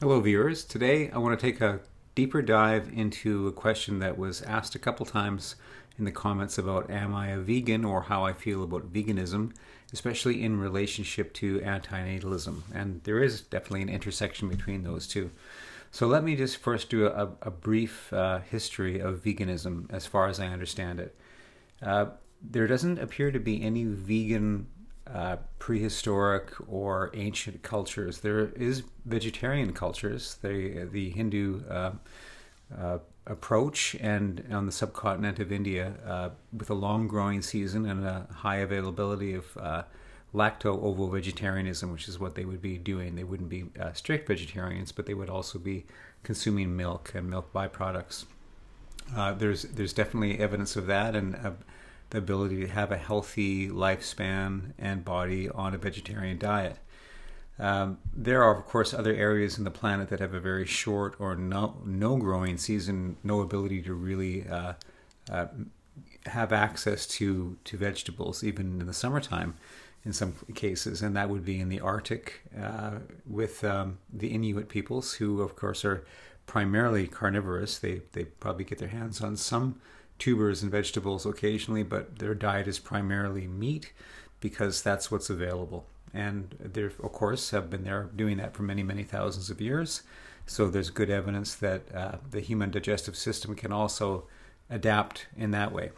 Hello, viewers. Today I want to take a deeper dive into a question that was asked a couple times in the comments about am I a vegan or how I feel about veganism, especially in relationship to anti-natalism. And there is definitely an intersection between those two. So let me just first do a brief history of veganism as far as I understand it. There doesn't appear to be any vegan prehistoric or ancient cultures. There is vegetarian cultures. The Hindu approach, and on the subcontinent of India, with a long growing season and a high availability of lacto-ovo-vegetarianism, which is what they would be doing. They wouldn't be strict vegetarians, but they would also be consuming milk and milk byproducts. There's definitely evidence of that, and the ability to have a healthy lifespan and body on a vegetarian diet. There are, of course, other areas in the planet that have a very short or no growing season, no ability to really have access to vegetables, even in the summertime in some cases, and that would be in the Arctic with the Inuit peoples, who, of course, are primarily carnivorous. They probably get their hands on some tubers and vegetables occasionally, but their diet is primarily meat because that's what's available. And they, of course, have been there doing that for many, many thousands of years. So there's good evidence that the human digestive system can also adapt in that way.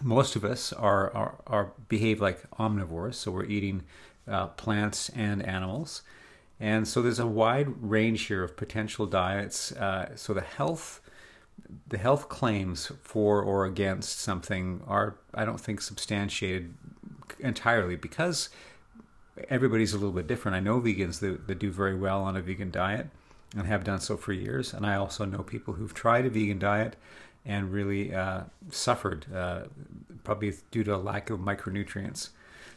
Most of us are behave like omnivores, so we're eating plants and animals. And so there's a wide range here of potential diets. So the health claims for or against something are, I don't think, substantiated entirely, because everybody's a little bit different. I know vegans that do very well on a vegan diet and have done so for years, and I also know people who've tried a vegan diet and really suffered, probably due to a lack of micronutrients.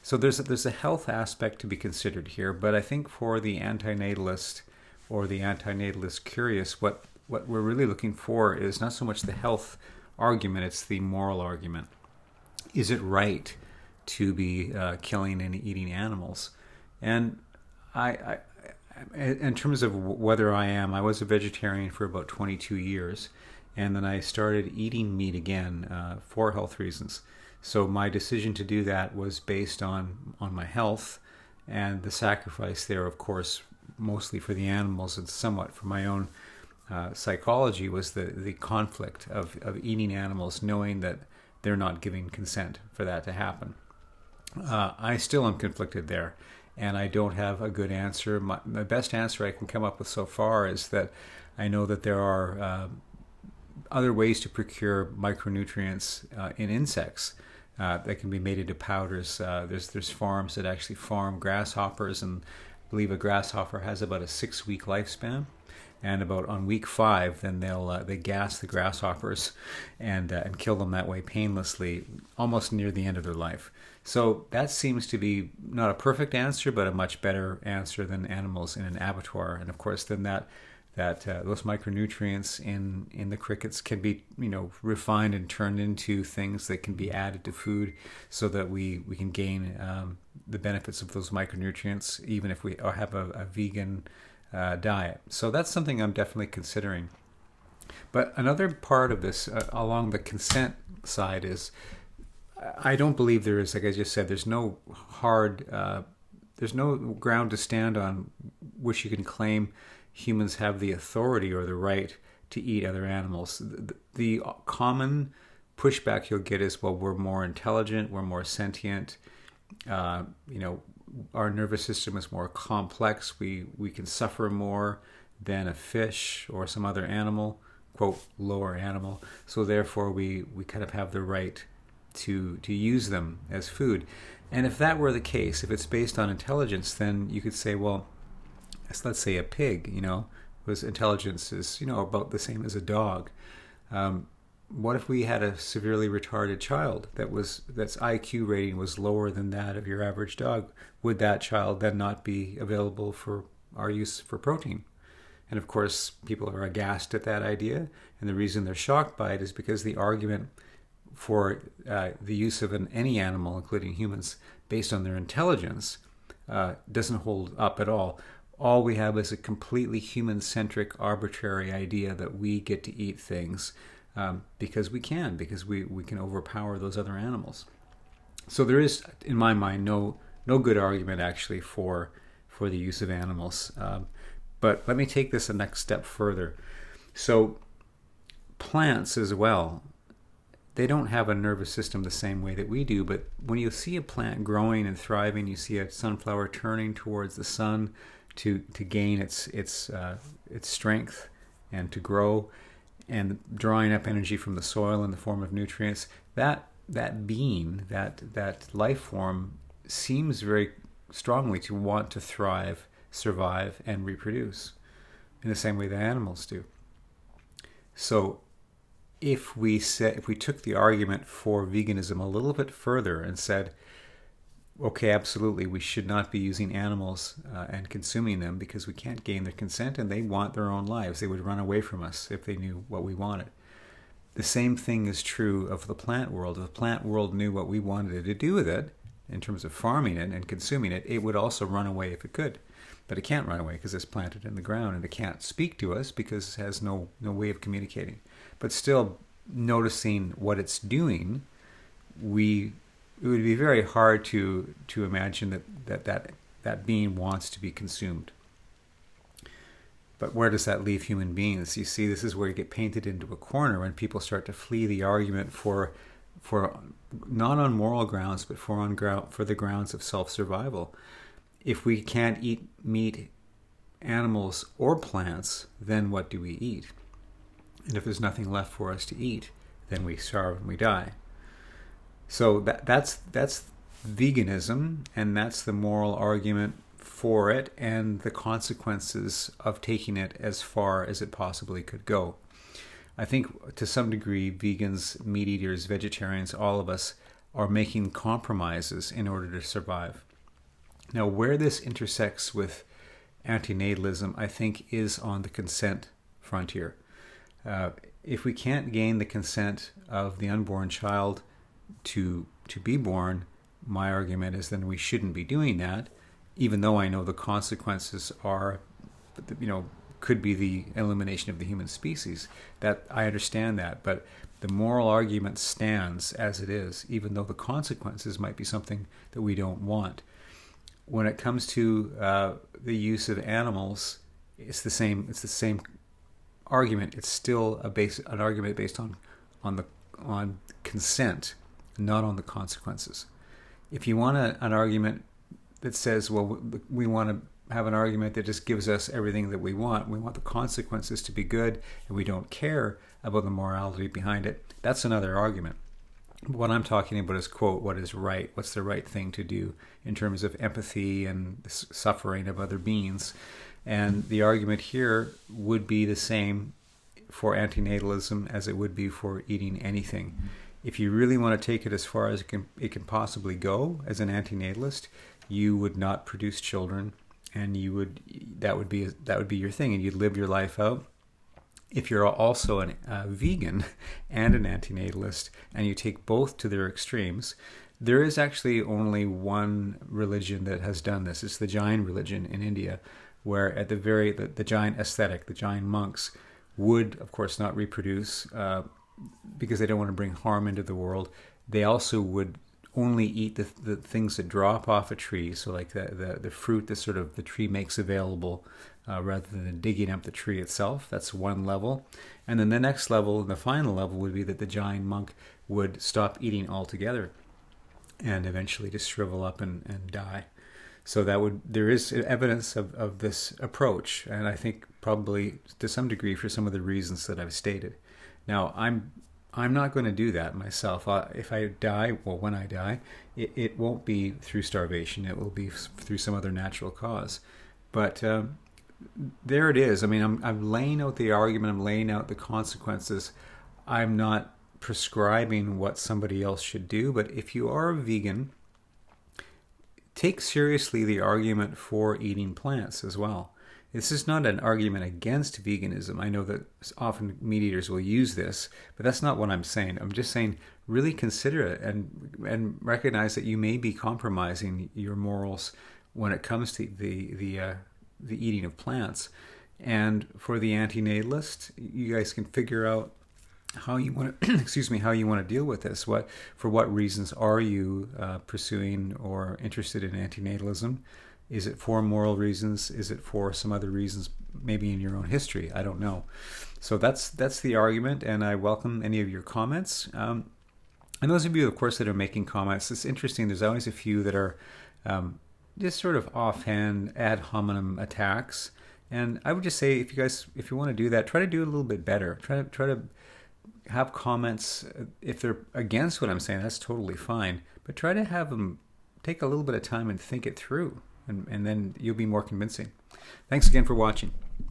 So there's a health aspect to be considered here, but I think for the antinatalist or the antinatalist curious, what we're really looking for is not so much the health argument, it's the moral argument. Is it right to be killing and eating animals? And I in terms of whether I was a vegetarian for about 22 years, and then I started eating meat again for health reasons. So my decision to do that was based on my health, and the sacrifice there, of course, mostly for the animals and somewhat for my own psychology, was the conflict of eating animals, knowing that they're not giving consent for that to happen. I still am conflicted there, and I don't have a good answer. My best answer I can come up with so far is that I know that there are other ways to procure micronutrients in insects that can be made into powders. There's farms that actually farm grasshoppers, and I believe a grasshopper has about a 6-week lifespan. And about on week 5, then they gas the grasshoppers and kill them that way painlessly, almost near the end of their life. So that seems to be not a perfect answer, but a much better answer than animals in an abattoir. And of course, then that those micronutrients in the crickets can be refined and turned into things that can be added to food, so that we can gain the benefits of those micronutrients, even if we have a vegan diet. So that's something I'm definitely considering. But another part of this, along the consent side, is I don't believe there is, like I just said, there's no ground to stand on which you can claim humans have the authority or the right to eat other animals. The common pushback you'll get is, well, we're more intelligent, we're more sentient, our nervous system is more complex. We can suffer more than a fish or some other animal, quote, lower animal. So therefore, we kind of have the right to use them as food. And if that were the case, if it's based on intelligence, then you could say, well, let's say a pig, whose intelligence is, about the same as a dog. What if we had a severely retarded child that's IQ rating was lower than that of your average dog? Would that child then not be available for our use for protein? And of course, people are aghast at that idea, and the reason they're shocked by it is because the argument for the use of any animal, including humans, based on their intelligence, doesn't hold up at all. all we have is a completely human-centric, arbitrary idea that we get to eat things because we can overpower those other animals. So there is, in my mind, no good argument actually for the use of animals. But let me take this a next step further. So plants as well, they don't have a nervous system the same way that we do, but when you see a plant growing and thriving, you see a sunflower turning towards the sun to gain its strength and to grow, and drawing up energy from the soil in the form of nutrients, that being, that life form seems very strongly to want to thrive, survive, and reproduce in the same way that animals do. So if we took the argument for veganism a little bit further and said, okay, absolutely, we should not be using animals and consuming them because we can't gain their consent and they want their own lives. They would run away from us if they knew what we wanted. The same thing is true of the plant world. If the plant world knew what we wanted it to do with it, in terms of farming it and consuming it, it would also run away if it could. But it can't run away because it's planted in the ground, and it can't speak to us because it has no way of communicating. But still, noticing what it's doing, it would be very hard to imagine that being wants to be consumed. But where does that leave human beings? You see, this is where you get painted into a corner when people start to flee the argument for not on moral grounds, but for the grounds of self-survival. If we can't eat meat, animals, or plants, then what do we eat? And if there's nothing left for us to eat, then we starve and we die. So that's veganism, and that's the moral argument for it and the consequences of taking it as far as it possibly could go. I think to some degree, vegans, meat eaters, vegetarians, all of us are making compromises in order to survive. Now, where this intersects with anti-natalism, I think, is on the consent frontier. If we can't gain the consent of the unborn child to be born, my argument is then we shouldn't be doing that, even though I know the consequences are, could be the elimination of the human species. That I understand that, but the moral argument stands as it is, even though the consequences might be something that we don't want. When it comes to the use of animals, it's the same. It's the same argument. It's still an argument based on consent, not on the consequences. If you want an argument that says, well, we want to have an argument that just gives us everything that we want the consequences to be good, and we don't care about the morality behind it, that's another argument. What I'm talking about is, quote, what is right, what's the right thing to do in terms of empathy and the suffering of other beings. And the argument here would be the same for anti-natalism as it would be for eating anything. If you really want to take it as far as it can possibly go as an anti-natalist, you would not produce children, and that would be your thing, and you'd live your life out. If you're also a vegan and an anti-natalist, and you take both to their extremes, there is actually only one religion that has done this. It's the Jain religion in India, where at the Jain aesthetic, the Jain monks would, of course, not reproduce because they don't want to bring harm into the world. They also would only eat the things that drop off a tree, so like the fruit that sort of the tree makes available, rather than digging up the tree itself. That's one level. And then the next level, the final level, would be that the Jain monk would stop eating altogether and eventually just shrivel up and die. So there is evidence of this approach, and I think probably to some degree for some of the reasons that I've stated. Now, I'm not going to do that myself. If I die, when I die, it won't be through starvation. It will be through some other natural cause. But there it is. I mean, I'm laying out the argument. I'm laying out the consequences. I'm not prescribing what somebody else should do. But if you are a vegan, take seriously the argument for eating plants as well. This is not an argument against veganism. I know that often meat eaters will use this, but that's not what I'm saying. I'm just saying really consider it and recognize that you may be compromising your morals when it comes to the eating of plants. And for the antinatalist, you guys can figure out how you want to excuse me, how you want to deal with this. For what reasons are you pursuing or interested in antinatalism? Is it for moral reasons? Is it for some other reasons, maybe in your own history? I don't know. So that's the argument, and I welcome any of your comments. And those of you, of course, that are making comments, it's interesting. There's always a few that are just sort of offhand ad hominem attacks. And I would just say, if you want to do that, try to do it a little bit better. Try to have comments. If they're against what I'm saying, that's totally fine. But try to have them take a little bit of time and think it through, and then you'll be more convincing. Thanks again for watching.